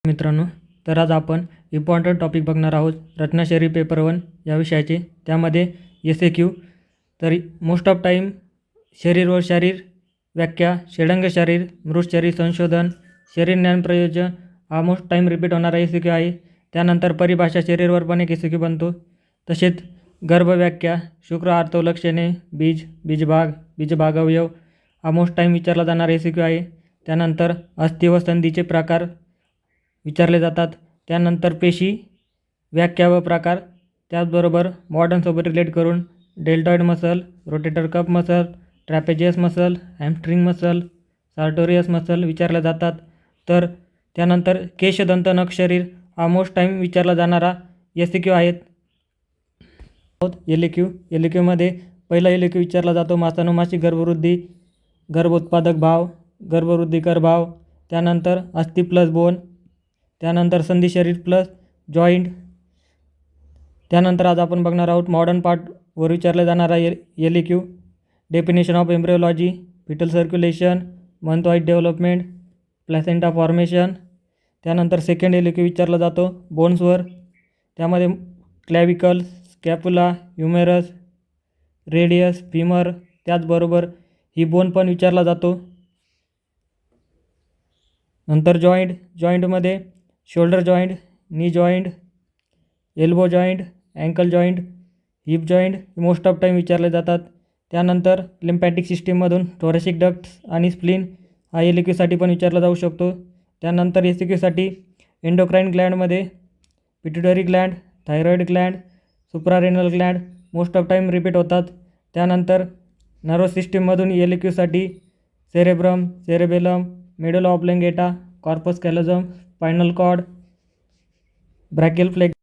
मित्रांनो, तर आज आपण इम्पॉर्टंट टॉपिक बघणार आहोत रत्नागिरी पेपर 1 या विषयाचे। त्यामध्ये SAQ तर मोस्ट ऑफ टाईम शरीर व शरीर व्याख्या, षडंग शरीर, मृत शरीर संशोधन, शरीर ज्ञान प्रयोजन हा मोस्ट टाईम रिपीट होणारा SAQ आहे। त्यानंतर परिभाषा शरीरवर पण एक SAQ बनतो। तसेच गर्भ व्याख्या, शुक्र आर्थव लक्षणे, बीज, बीजभाग, बीजभाग अवयव हा मोस्ट टाईम विचारला जाणारा SAQ आहे। त्यानंतर अस्थि व संधीचे प्रकार विचारले जातात। त्यानंतर पेशी व्याख्या व प्रकार, त्याचबरोबर मॉडर्नसोबत रिलेट करून deltoid muscle, rotator cuff muscle, trapezius muscle, hamstring muscle, sartorius muscle विचारले जातात। तर त्यानंतर केशदंत नख शरीर हा मोस्ट टाईम विचारला जाणारा SAQ आहेत। LAQ पहिला LAQ विचारला जातो मासानुमासिक गर्भवृद्धी, गर्भोत्पादक भाव, गर्भवृद्धिकर भाव, त्यानंतर अस्थि प्लस बोन, त्यानंतर संधी शरीर प्लस जॉईंट। त्यानंतर आज आपण बघणार आहोत मॉडर्न पार्टवर विचारला जाणारा LAQ, definition of embryology, fetal circulation, month wise development, placenta formation. त्यानंतर सेकंड LAQ विचारला जातो बोन्सवर, त्यामध्ये क्लॅविकल, स्कॅपुला, ह्युमेरस, रेडियस, फिमर, त्याचबरोबर ही बोन पण विचारला जातो। नंतर जॉईंटमध्ये shoulder joint, knee joint, elbow joint, ankle joint, hip joint most of time विचारले जातात। त्यानंतर लिम्फॅटिक सिस्टीममधून थोरॅसिक डक्ट्स आणि स्प्लीन हा LAQसाठी पण विचारला जाऊ शकतो। त्यानंतर SAQसाठी एंडोक्राईन ग्लँडमध्ये pituitary gland, thyroid gland, suprarenal gland most of time repeat होतात। त्यानंतर नर्वस सिस्टीममधून LAQसाठी cerebrum, cerebellum, medulla oblongata, corpus callosum, spinal cord, brachial flex